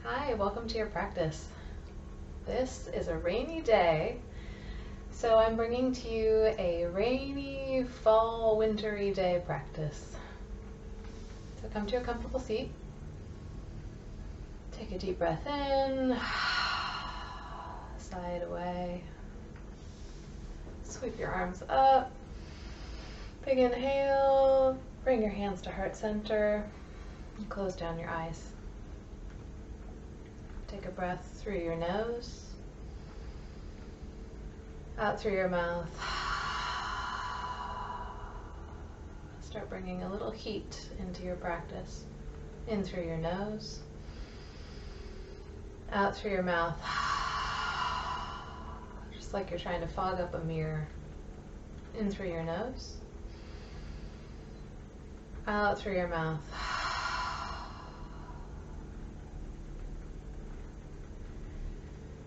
Hi, welcome to your practice. This is a rainy day, so I'm bringing to you a rainy, fall, wintry day practice. So come to a comfortable seat. Take a deep breath in, sigh it away. Sweep your arms up. Big inhale, bring your hands to heart center, and close down your eyes. Take a breath through your nose, out through your mouth. Start bringing a little heat into your practice. In through your nose, out through your mouth. Just like you're trying to fog up a mirror. In through your nose, out through your mouth.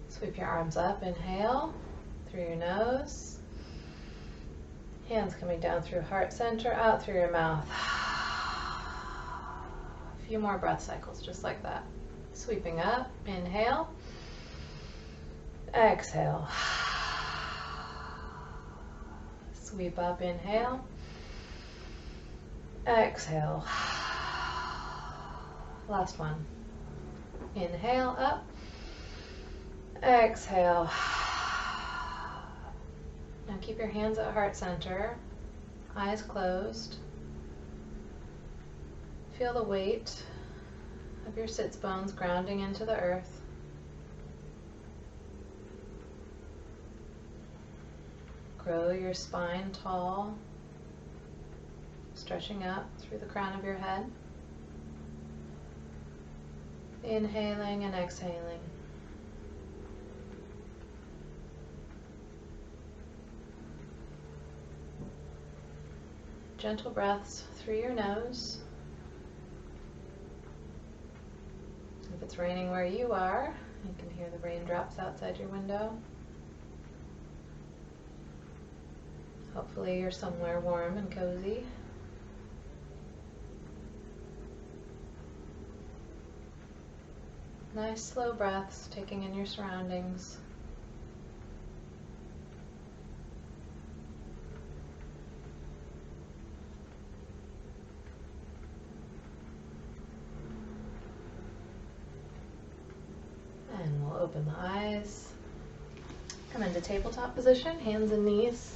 Sweep your arms up, inhale, through your nose. Hands coming down through heart center, out through your mouth. A few more breath cycles, just like that. Sweeping up, inhale, exhale. Sweep up, inhale, exhale. Last one. Inhale, up. Exhale. Now keep your hands at heart center, eyes closed. Feel the weight of your sits bones grounding into the earth. Grow your spine tall, stretching up through the crown of your head. Inhaling and exhaling. Gentle breaths through your nose. If it's raining where you are, you can hear the raindrops outside your window. Hopefully you're somewhere warm and cozy. Nice slow breaths, taking in your surroundings. And we'll open the eyes. Come into tabletop position, hands and knees.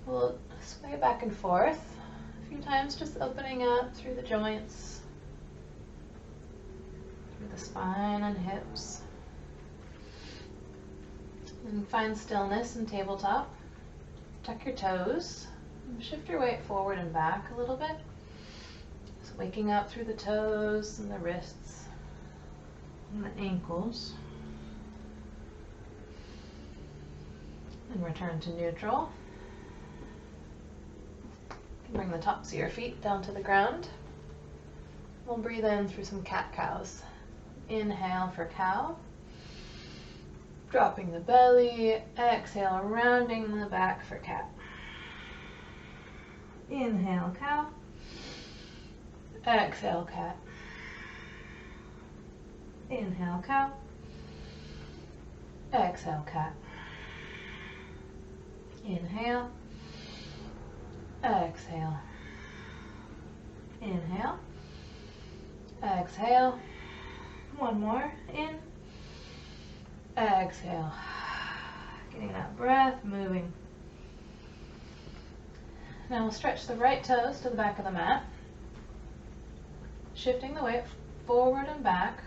We'll sway back and forth a few times, just opening up through the joints, through the spine and hips. And find stillness in tabletop. Tuck your toes. Shift your weight forward and back a little bit. So waking up through the toes and the wrists and the ankles. And return to neutral. You can bring the tops of your feet down to the ground. We'll breathe in through some cat-cows. Inhale for cow. Dropping the belly. Exhale, rounding the back for cat. Inhale, cow. Exhale, cat. Inhale, cow. Exhale, cat. Inhale. Exhale. Inhale. Exhale. One more. In. Exhale. Getting that breath moving. Now we'll stretch the right toes to the back of the mat. Shifting the weight forward and back.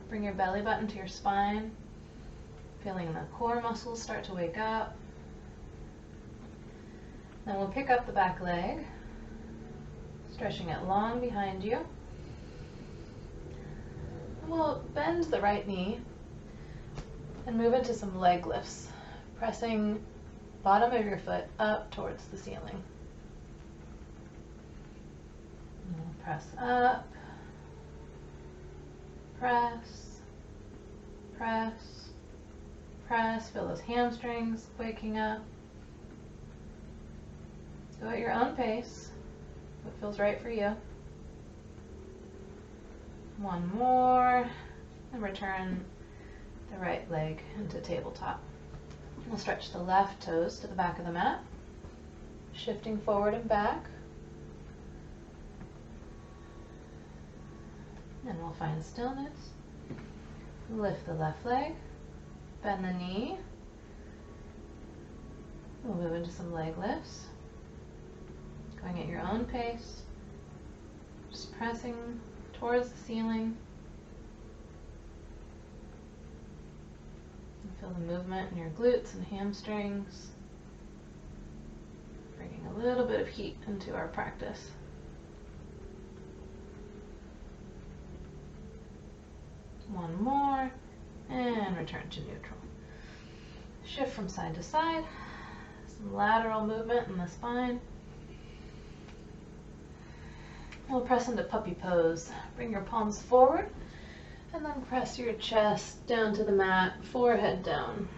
Bring your belly button to your spine. Feeling the core muscles start to wake up. Then we'll pick up the back leg, stretching it long behind you. And we'll bend the right knee and move into some leg lifts, pressing bottom of your foot up towards the ceiling. And we'll press up, press, press, press. Feel those hamstrings waking up. Go at your own pace, but feels right for you. One more, and return the right leg into tabletop. We'll stretch the left toes to the back of the mat, shifting forward and back. And we'll find stillness. Lift the left leg, bend the knee. We'll move into some leg lifts, going at your own pace, just pressing towards the ceiling. And feel the movement in your glutes and hamstrings, bringing a little bit of heat into our practice. One more, and return to neutral. Shift from side to side, some lateral movement in the spine. We'll press into puppy pose. Bring your palms forward, and then press your chest down to the mat, forehead down.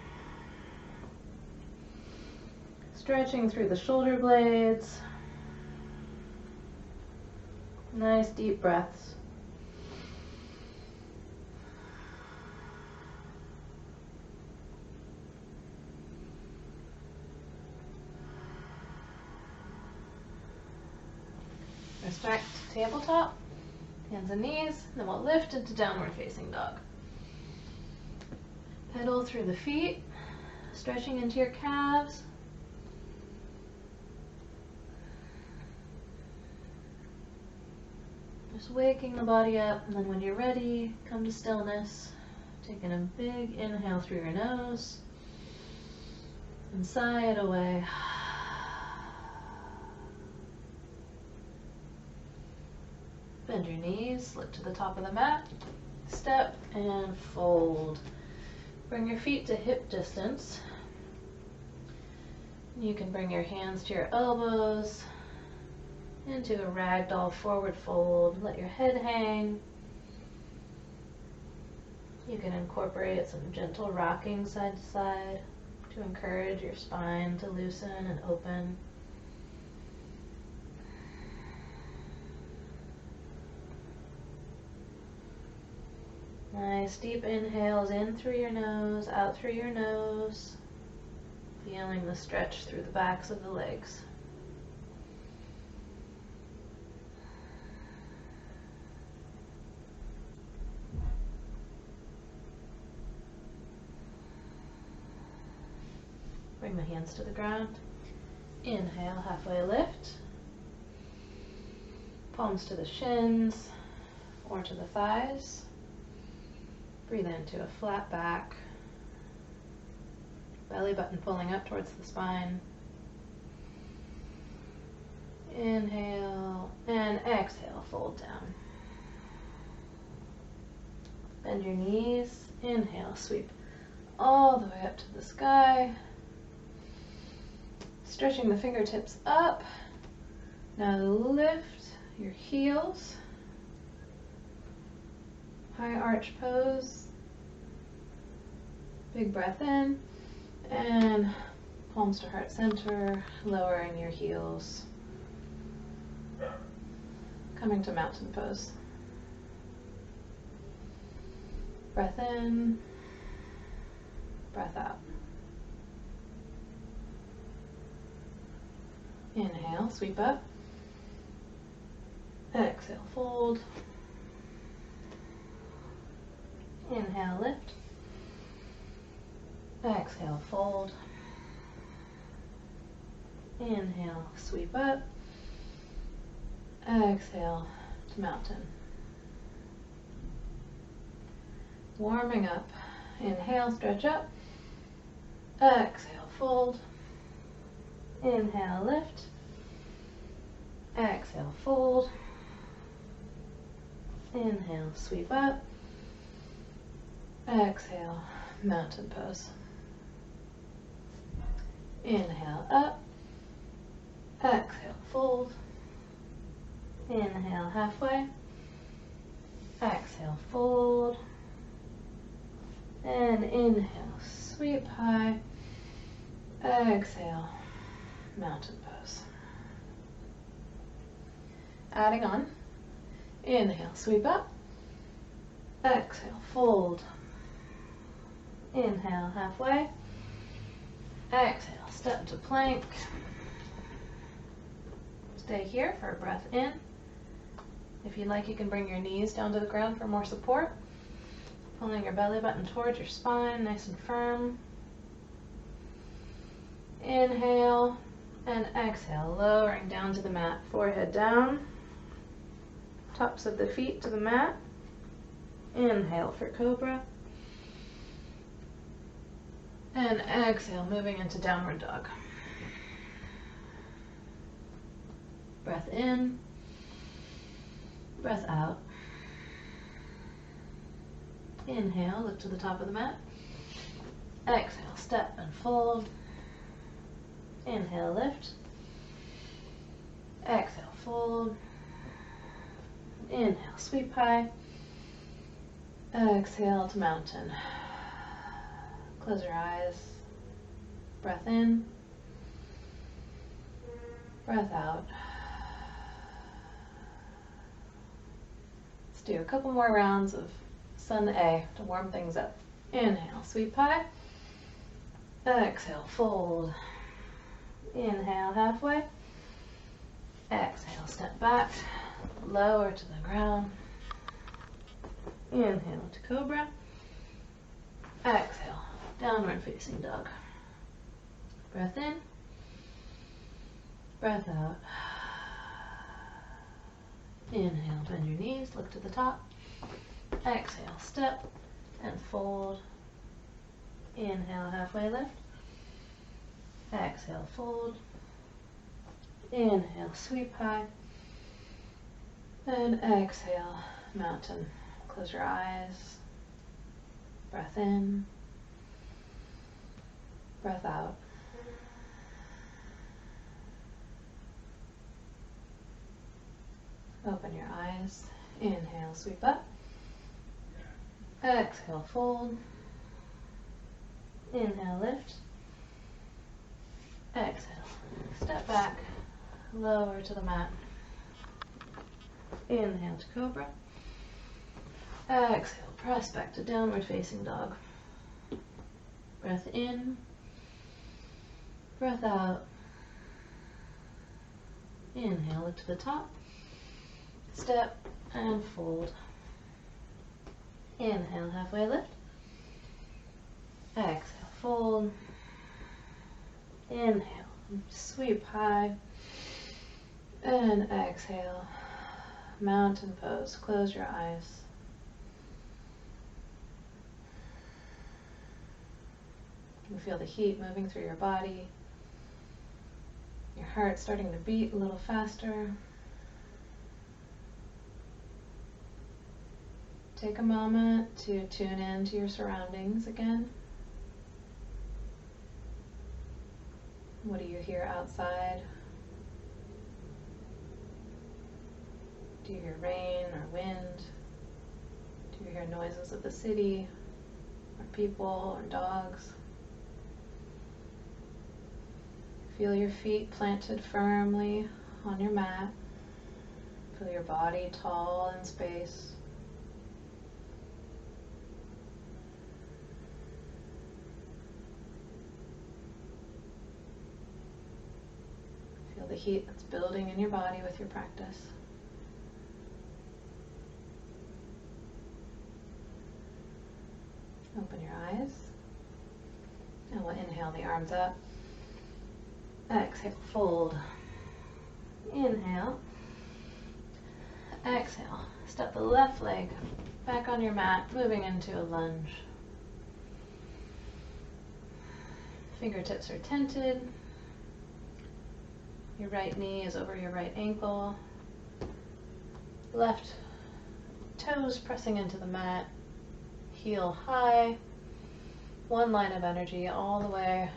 Stretching through the shoulder blades. Nice deep breaths. Back to tabletop, hands and knees, then we'll lift into downward facing dog. Pedal through the feet, stretching into your calves. Just waking the body up, and then when you're ready, come to stillness. Taking a big inhale through your nose, and sigh it away. Bend your knees, look to the top of the mat, step and fold. Bring your feet to hip distance. You can bring your hands to your elbows into a ragdoll forward fold. Let your head hang. You can incorporate some gentle rocking side to side to encourage your spine to loosen and open. Nice deep inhales in through your nose, out through your nose, feeling the stretch through the backs of the legs. Bring the hands to the ground. Inhale, halfway lift. Palms to the shins or to the thighs. Breathe into a flat back, belly button pulling up towards the spine. Inhale and exhale, fold down. Bend your knees, inhale, sweep all the way up to the sky. Stretching the fingertips up. Now lift your heels. High arch pose. Big breath in, and palms to heart center, lowering your heels. Coming to mountain pose. Breath in, breath out. Inhale, sweep up. Exhale, fold. Inhale, lift. Exhale, fold. Inhale, sweep up. Exhale to mountain. Warming up. Inhale, stretch up. Exhale, fold. Inhale, lift. Exhale, fold. Inhale, sweep up. Exhale, mountain pose. Inhale, up. Exhale, fold. Inhale, halfway. Exhale, fold. And inhale, sweep high. Exhale, mountain pose. Adding on. Inhale, sweep up. Exhale, fold. Inhale, halfway. Exhale, step to plank. Stay here for a breath in. If you'd like, you can bring your knees down to the ground for more support. Pulling your belly button towards your spine, nice and firm. Inhale and exhale, lowering down to the mat. Forehead down. Tops of the feet to the mat. Inhale for cobra. And exhale, moving into downward dog. Breath in, breath out. Inhale, lift to the top of the mat. Exhale, step and fold. Inhale, lift. Exhale, fold. Inhale, sweep high. Exhale to mountain. Close your eyes. Breath in. Breath out. Let's do a couple more rounds of Sun A to warm things up. Inhale, sweep high. Exhale, fold. Inhale, halfway. Exhale, step back. Lower to the ground. Inhale to cobra. Exhale, downward facing dog. Breath in. Breath out. Inhale, bend your knees, look to the top. Exhale, step and fold. Inhale, halfway lift. Exhale, fold. Inhale, sweep high. And exhale, mountain. Close your eyes. Breath in. Breath out. Open your eyes. Inhale, sweep up. Exhale, fold. Inhale, lift. Exhale, step back, lower to the mat. Inhale to cobra. Exhale, press back to downward facing dog. Breath in. Breath out. Inhale, lift to the top. Step and fold. Inhale, halfway lift. Exhale, fold. Inhale, sweep high. And exhale, mountain pose. Close your eyes. You can feel the heat moving through your body. Your heart starting to beat a little faster. Take a moment to tune in to your surroundings again. What do you hear outside? Do you hear rain or wind? Do you hear noises of the city, or people, or dogs? Feel your feet planted firmly on your mat. Feel your body tall in space. Feel the heat that's building in your body with your practice. Open your eyes. And we'll inhale the arms up. Exhale, fold. Inhale. Exhale. Step the left leg back on your mat, moving into a lunge. Fingertips are tented. Your right knee is over your right ankle. Left toes pressing into the mat. Heel high. One line of energy all the way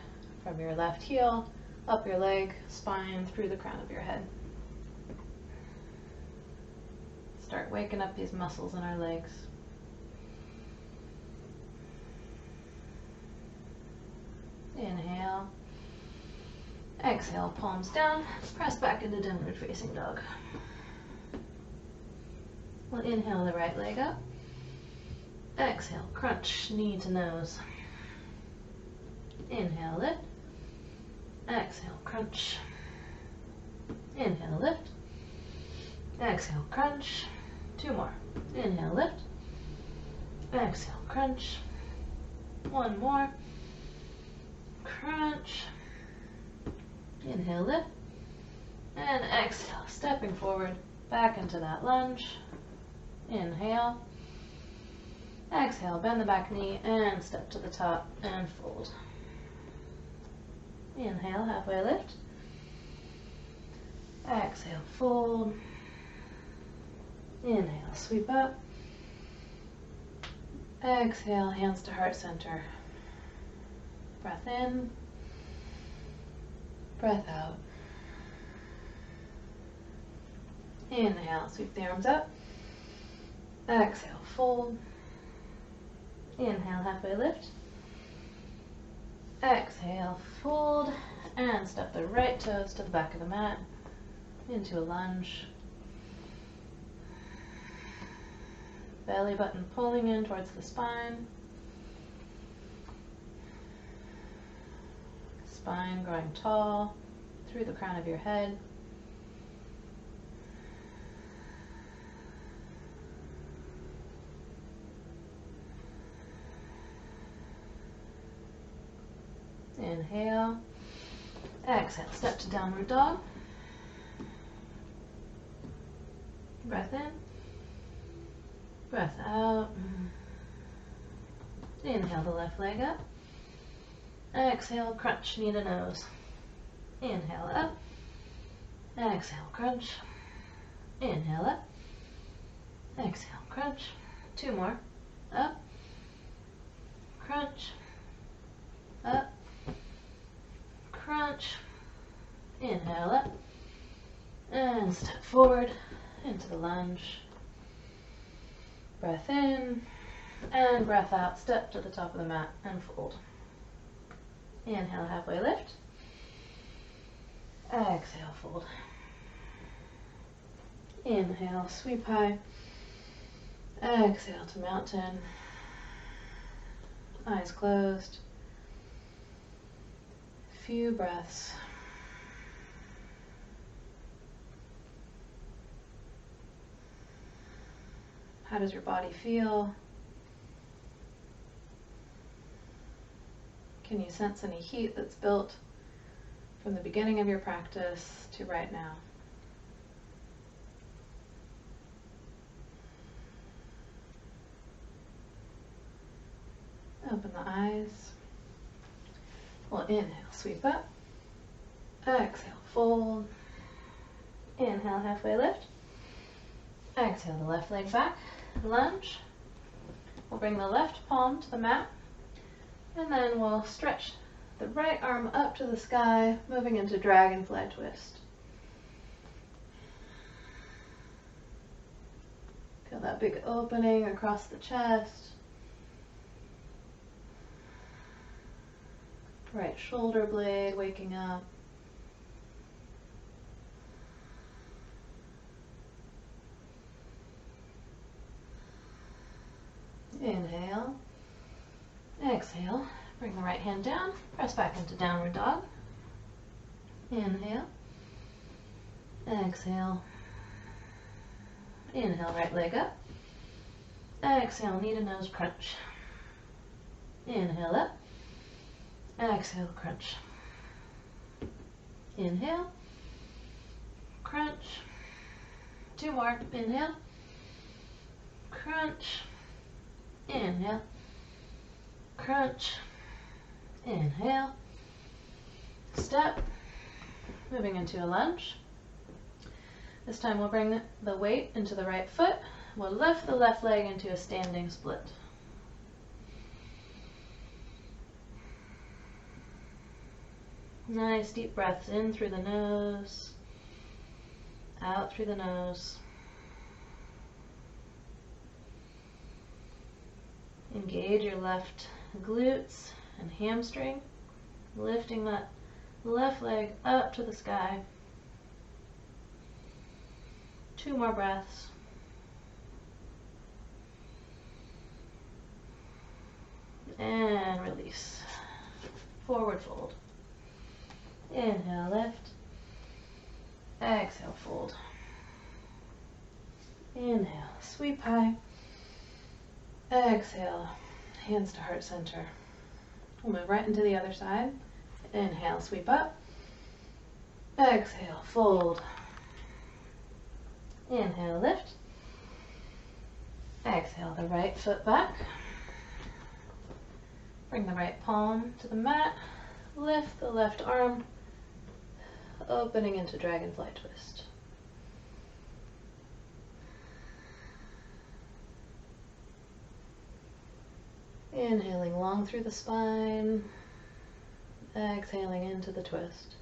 from your left heel, up your leg, spine, through the crown of your head. Start waking up these muscles in our legs. Inhale. Exhale, palms down, press back into downward facing dog. We'll inhale the right leg up. Exhale, crunch, knee to nose. Inhale, lift. Exhale, crunch. Inhale, lift. Exhale, crunch. 2 more. Inhale, lift. Exhale, crunch. 1 more. Crunch. Inhale, lift. And exhale, stepping forward, back into that lunge. Inhale. Exhale, bend the back knee and step to the top and fold. Inhale, halfway lift. Exhale, fold. Inhale, sweep up. Exhale, hands to heart center. Breath in. Breath out. Inhale, sweep the arms up. Exhale, fold. Inhale, halfway lift. Exhale, fold, and step the right toes to the back of the mat into a lunge. Belly button pulling in towards the spine. Spine growing tall through the crown of your head. Inhale. Exhale, step to downward dog. Breath in. Breath out. Inhale the left leg up. Exhale, crunch, knee to nose. Inhale up. Exhale, crunch. Inhale up. Exhale, crunch. 2 more. Up. Crunch. Up. Crunch. Inhale up. And step forward into the lunge. Breath in. And breath out. Step to the top of the mat and fold. Inhale, halfway lift. Exhale, fold. Inhale, sweep high. Exhale to mountain. Eyes closed. Few breaths. How does your body feel? Can you sense any heat that's built from the beginning of your practice to right now? Open the eyes. We'll inhale, sweep up. Exhale, fold. Inhale, halfway lift. Exhale, the left leg back, lunge. We'll bring the left palm to the mat, and then we'll stretch the right arm up to the sky, moving into dragonfly twist. Feel that big opening across the chest. Right shoulder blade waking up. Inhale. Exhale. Bring the right hand down. Press back into downward dog. Inhale. Exhale. Inhale, right leg up. Exhale, knee to nose crunch. Inhale up. Exhale, crunch. Inhale. Crunch. 2 more. Inhale. Crunch. Inhale. Crunch. Inhale. Step. Moving into a lunge. This time we'll bring the weight into the right foot. We'll lift the left leg into a standing split. Nice deep breaths in through the nose, out through the nose. Engage your left glutes and hamstring, lifting that left leg up to the sky. 2 more breaths. And release. Forward fold. Inhale, lift. Exhale, fold. Inhale, sweep high. Exhale, hands to heart center. We'll move right into the other side. Inhale, sweep up. Exhale, fold. Inhale, lift. Exhale, the right foot back. Bring the right palm to the mat. Lift the left arm, opening into dragonfly twist. Inhaling long through the spine, exhaling into the twist.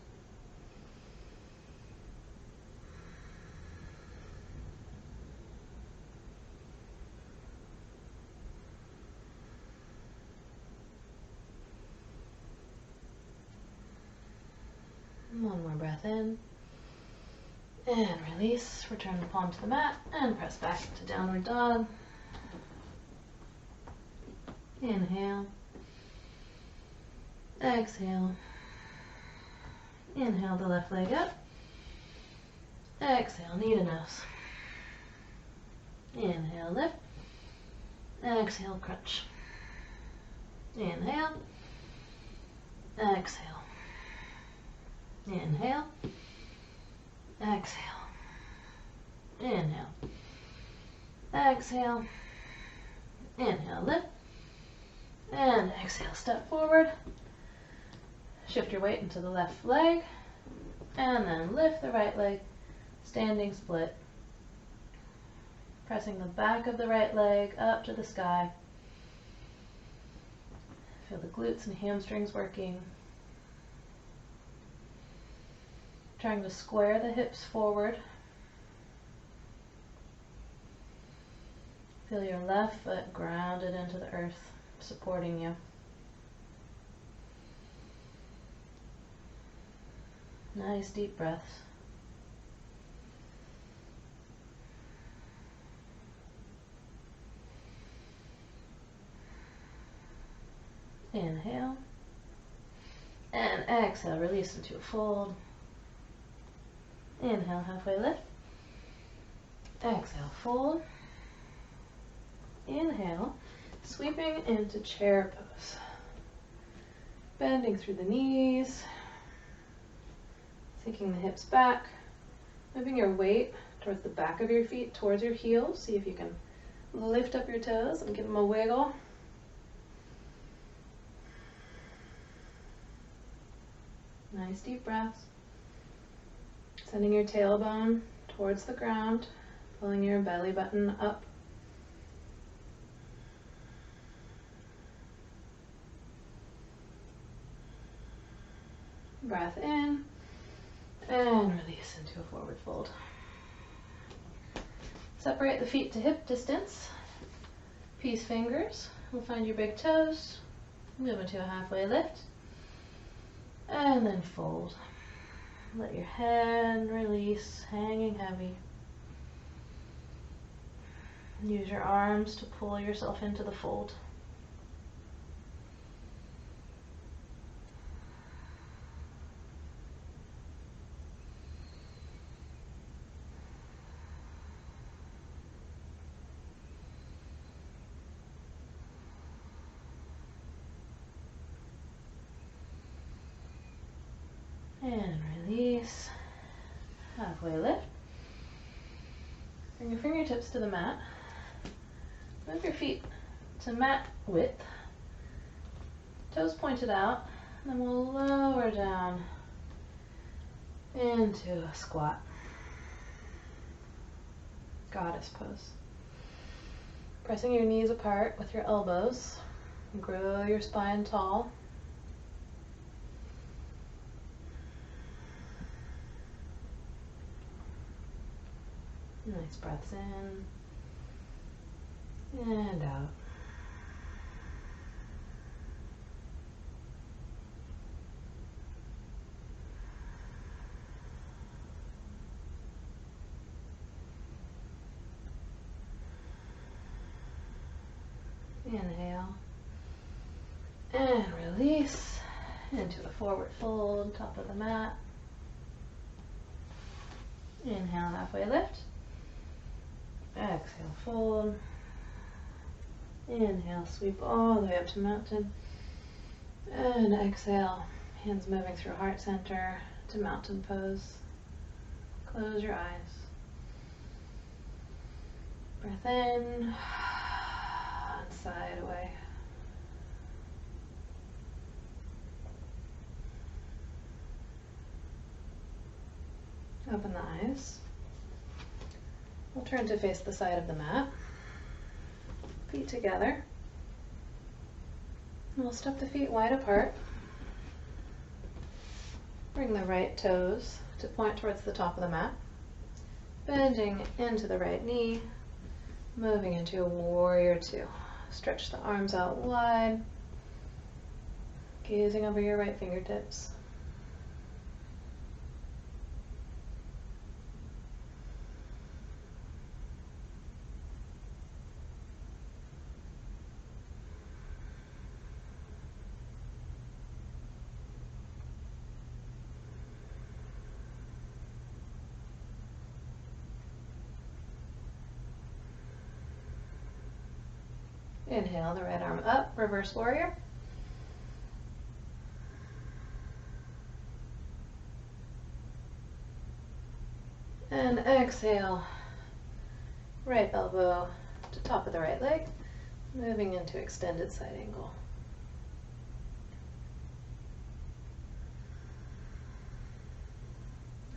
One more breath in, and release. Return the palm to the mat, and press back to downward dog. Inhale. Exhale. Inhale the left leg up. Exhale, knee to nose. Inhale, lift. Exhale, crunch. Inhale. Exhale. Inhale. Exhale. Inhale. Exhale. Inhale, lift. And exhale, step forward. Shift your weight into the left leg. And then lift the right leg, standing split. Pressing the back of the right leg up to the sky. Feel the glutes and hamstrings working. Trying to square the hips forward. Feel your left foot grounded into the earth, supporting you. Nice deep breaths. Inhale. And exhale, release into a fold. Inhale, halfway lift. Exhale, fold. Inhale, sweeping into chair pose. Bending through the knees. Sinking the hips back. Moving your weight towards the back of your feet, towards your heels. See if you can lift up your toes and give them a wiggle. Nice deep breaths. Sending your tailbone towards the ground, pulling your belly button up. Breath in, and release into a forward fold. Separate the feet to hip distance. Peace fingers. We'll find your big toes. Move into a halfway lift. And then fold. Let your head release, hanging heavy. Use your arms to pull yourself into the fold. And release. Halfway lift. Bring your fingertips to the mat. Move your feet to mat width. Toes pointed out. And then we'll lower down into a squat. Goddess pose. Pressing your knees apart with your elbows. Grow your spine tall. Nice breaths in and out. Inhale And release into a forward fold, top of the mat. Inhale, halfway lift. Exhale, fold. Inhale, sweep all the way up to mountain. And exhale, hands moving through heart center to mountain pose. Close your eyes. Breath in, and side away. Open the eyes. We'll turn to face the side of the mat. Feet together. We'll step the feet wide apart. Bring the right toes to point towards the top of the mat. Bending into the right knee. Moving into a warrior two. Stretch the arms out wide. Gazing over your right fingertips. Inhale the right arm up, reverse warrior. And exhale, right elbow to top of the right leg, moving into extended side angle.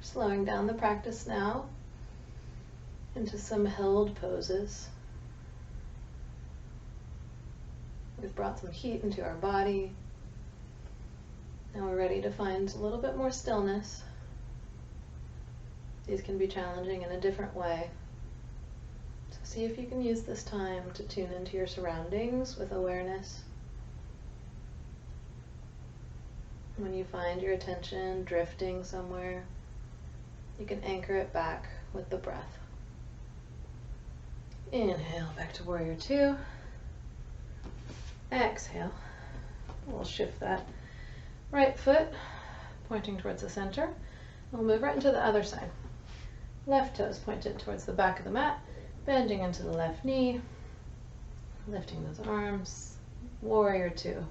Slowing down the practice now into some held poses. We've brought some heat into our body. Now we're ready to find a little bit more stillness. These can be challenging in a different way. So see if you can use this time to tune into your surroundings with awareness. When you find your attention drifting somewhere, you can anchor it back with the breath. Inhale, back to warrior two. Exhale. We'll shift that right foot pointing towards the center. We'll move right into the other side. Left toes pointed towards the back of the mat, bending into the left knee, lifting those arms. Warrior two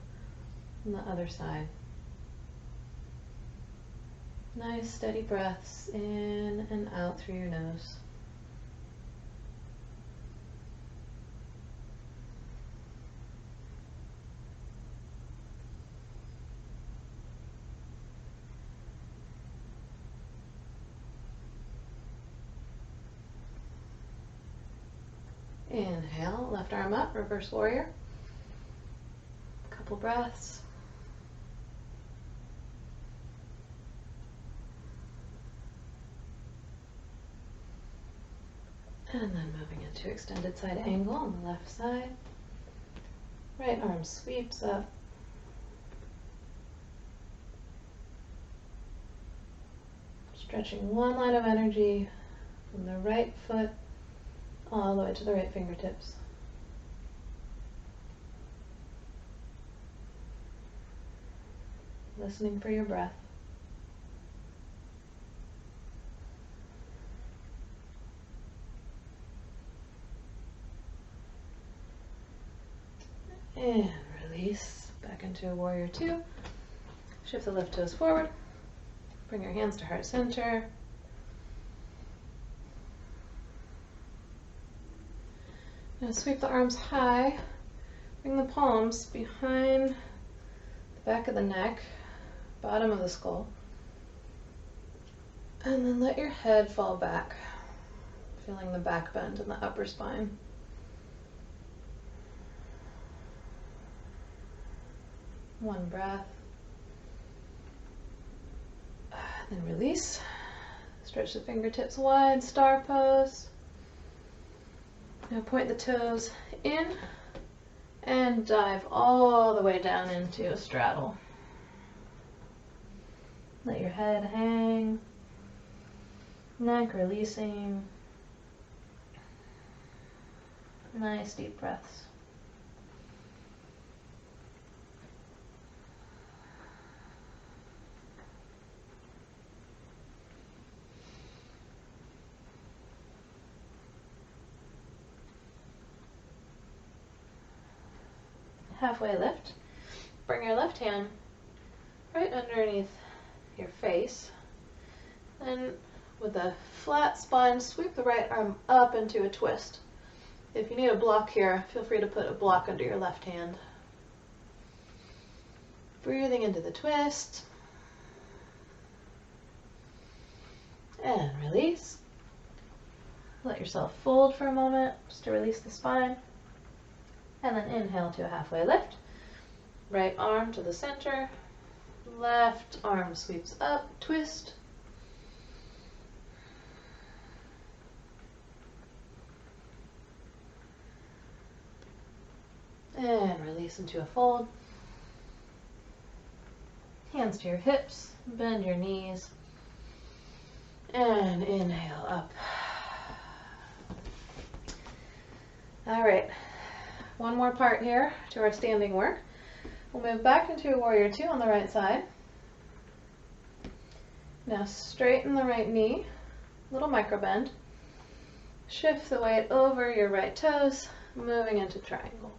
on the other side. Nice steady breaths in and out through your nose. Inhale, left arm up, reverse warrior. Couple breaths. And then moving into extended side angle on the left side. Right arm sweeps up. Stretching one line of energy from the right foot all the way to the right fingertips. Listening for your breath. And release back into a warrior two. Shift the left toes forward. Bring your hands to heart center. Now sweep the arms high. Bring the palms behind the back of the neck, bottom of the skull. And then let your head fall back, feeling the back bend in the upper spine. One breath. Then release. Stretch the fingertips wide, star pose. Now point the toes in and dive all the way down into a straddle. Let your head hang, neck releasing. Nice deep breaths. halfway lift. Bring your left hand right underneath your face. Then with a flat spine, sweep the right arm up into a twist. If you need a block here, feel free to put a block under your left hand. Breathing into the twist. And release. Let yourself fold for a moment just to release the spine. And then inhale to a halfway lift. Right arm to the center. Left arm sweeps up, twist. And release into a fold. Hands to your hips, bend your knees. And inhale up. All right, one more part here to our standing work. We'll move back into a warrior two on the right side. Now straighten the right knee, little micro bend. Shift the weight over your right toes, moving into triangle.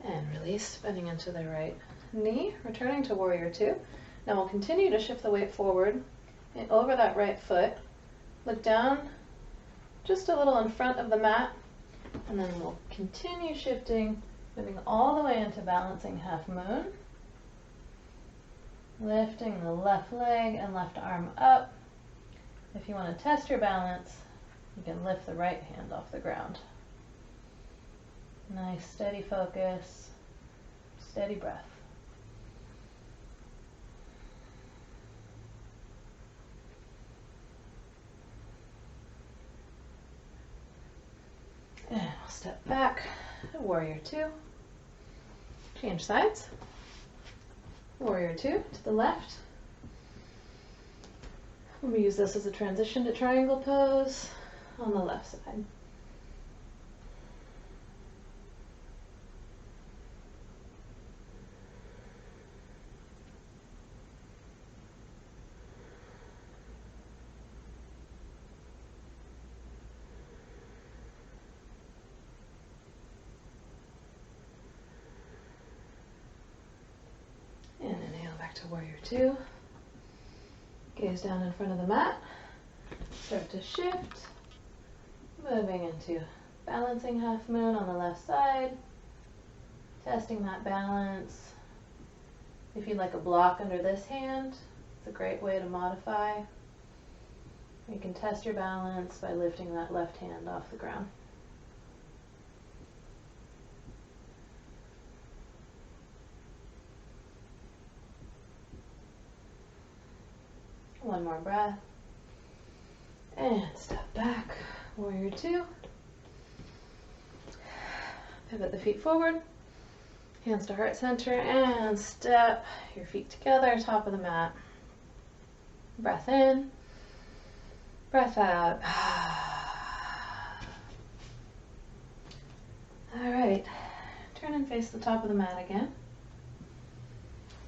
And release, bending into the right knee, returning to warrior two. Now we'll continue to shift the weight forward and over that right foot. Look down just a little in front of the mat, and then we'll continue shifting, moving all the way into balancing half moon. Lifting the left leg and left arm up. If you want to test your balance, you can lift the right hand off the ground. Nice steady focus, steady breath. And we'll step back, warrior two. Change sides. Warrior two to the left. We'll use this as a transition to triangle pose on the left side. To warrior two. Gaze down in front of the mat. Start to shift. Moving into balancing half moon on the left side. Testing that balance. If you'd like a block under this hand, it's a great way to modify. You can test your balance by lifting that left hand off the ground. One more breath. And step back, warrior two. Pivot the feet forward, hands to heart center, and step your feet together, top of the mat. Breath in, breath out. All right, turn and face the top of the mat again.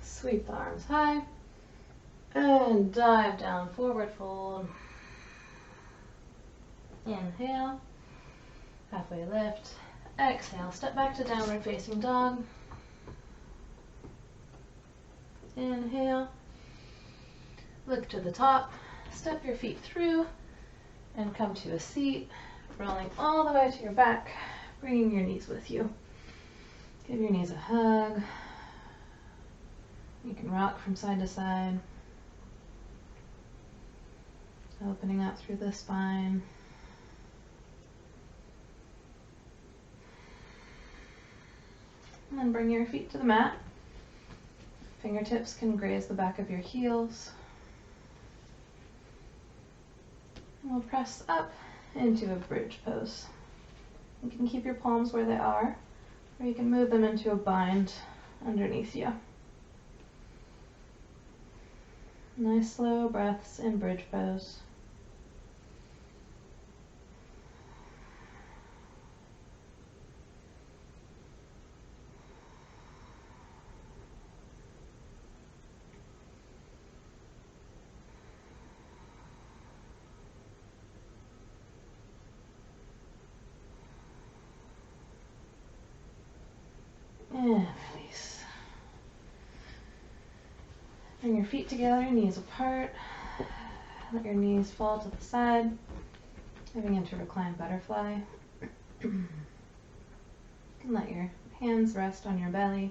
Sweep the arms high. And dive down, forward fold. Inhale, halfway lift. Exhale, step back to downward facing dog. Inhale, look to the top, step your feet through, and come to a seat, rolling all the way to your back, bringing your knees with you. Give your knees a hug. You can rock from side to side. Opening up through the spine. And then bring your feet to the mat. Fingertips can graze the back of your heels. And we'll press up into a bridge pose. You can keep your palms where they are, or you can move them into a bind underneath you. Nice slow breaths in bridge pose. Bring your feet together, knees apart. Let your knees fall to the side. Moving into reclined butterfly. And let your hands rest on your belly.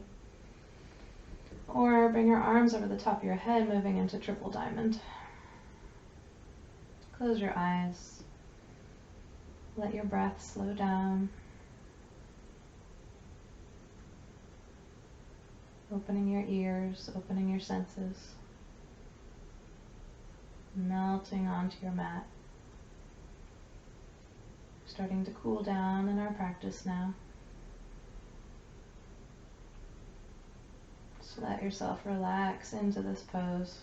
Or bring your arms over the top of your head, moving into triple diamond. Close your eyes. Let your breath slow down. Opening your ears, opening your senses. Melting onto your mat. Starting to cool down in our practice now. Just let yourself relax into this pose.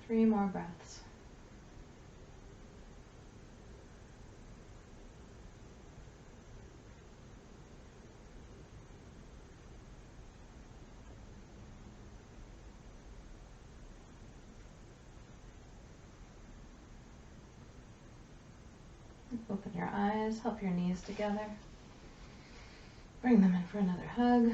Three more breaths. Open your eyes, help your knees together. Bring them in for another hug.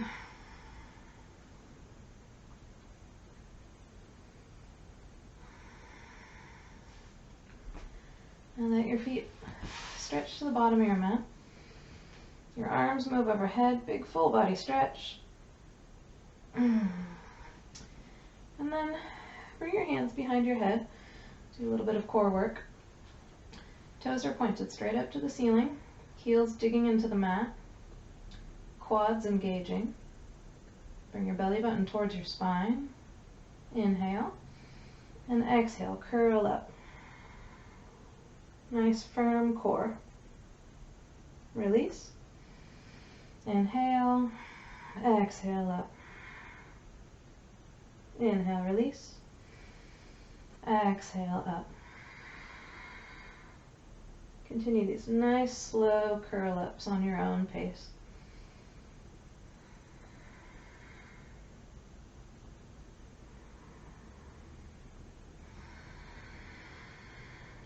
And let your feet stretch to the bottom of your mat. Your arms move overhead, big full body stretch. And then bring your hands behind your head. Do a little bit of core work. Toes are pointed straight up to the ceiling. Heels digging into the mat. Quads engaging. Bring your belly button towards your spine. Inhale. And exhale, curl up. Nice firm core. Release. Inhale. Exhale up. Inhale, release. Exhale up. Continue these nice slow curl ups on your own pace.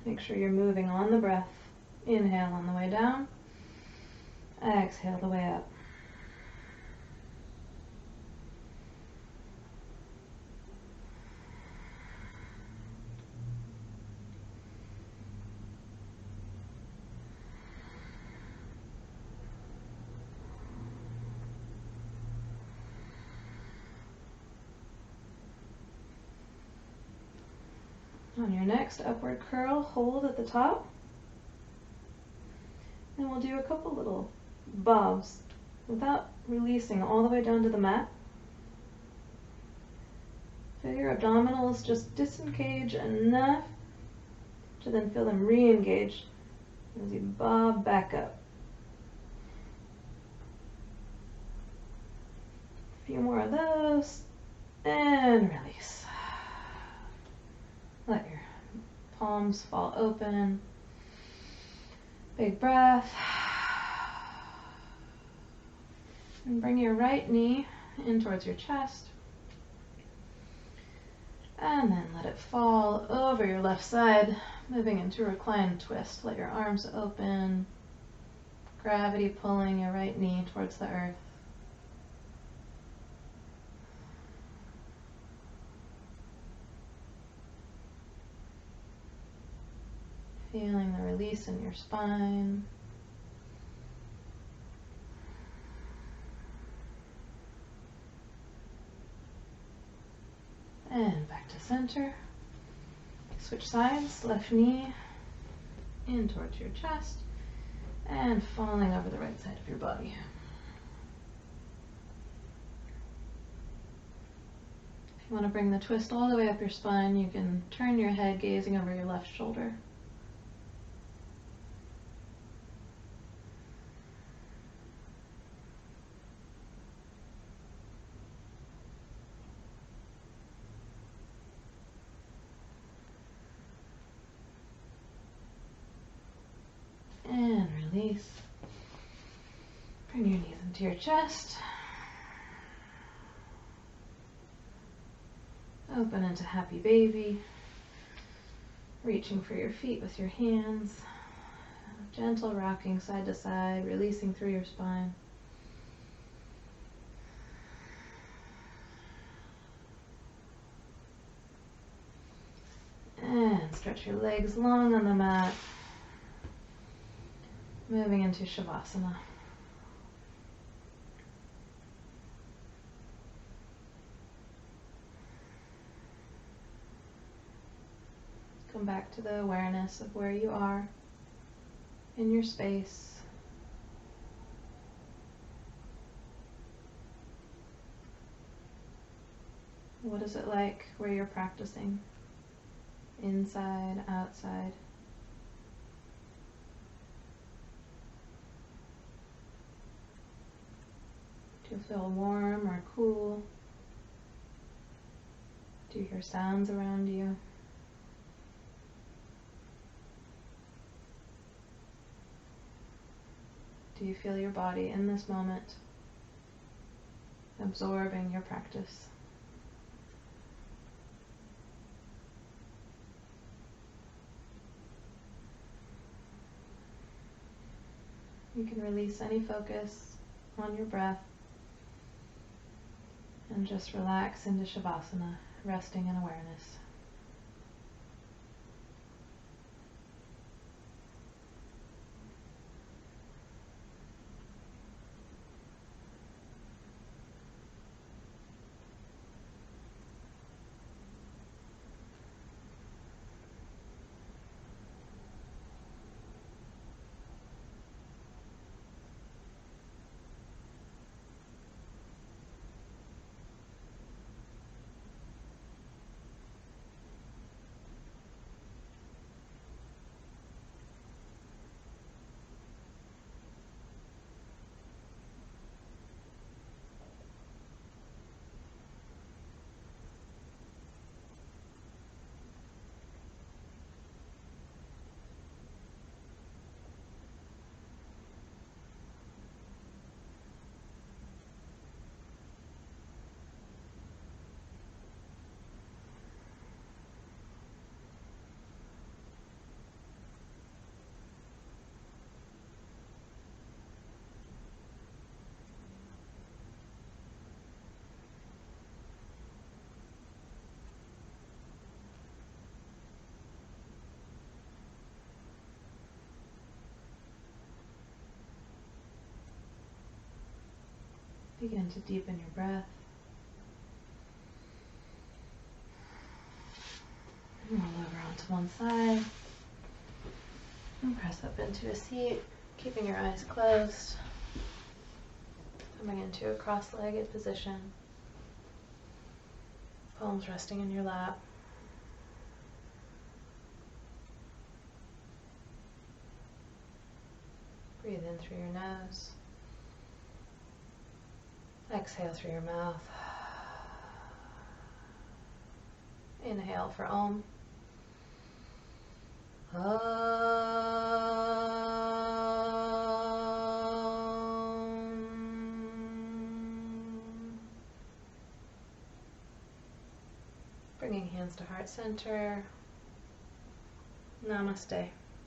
Make sure you're moving on the breath. Inhale on the way down. Exhale the way up. On your next upward curl, hold at the top. And we'll do a couple little bobs without releasing all the way down to the mat. Feel your abdominals just disengage enough to then feel them re-engage as you bob back up. A few more of those, and release. Let your palms fall open. Big breath. And bring your right knee in towards your chest. And then let it fall over your left side, moving into reclined twist. Let your arms open. Gravity pulling your right knee towards the earth. Feeling the release in your spine. And back to center. Switch sides, left knee in towards your chest and falling over the right side of your body. If you want to bring the twist all the way up your spine, you can turn your head gazing over your left shoulder. And release. Bring your knees into your chest. Open into happy baby. Reaching for your feet with your hands. Gentle rocking side to side, releasing through your spine. And stretch your legs long on the mat. Moving into Shavasana. Come back to the awareness of where you are in your space. What is it like where you're practicing? Inside, outside? Do you feel warm or cool? Do you hear sounds around you? Do you feel your body in this moment absorbing your practice? You can release any focus on your breath and just relax into Shavasana, resting in awareness. Begin to deepen your breath. Roll over onto one side. And press up into a seat, keeping your eyes closed. Coming into a cross-legged position. Palms resting in your lap. Breathe in through your nose. Exhale through your mouth. Inhale for Om. Bringing hands to heart center. Namaste.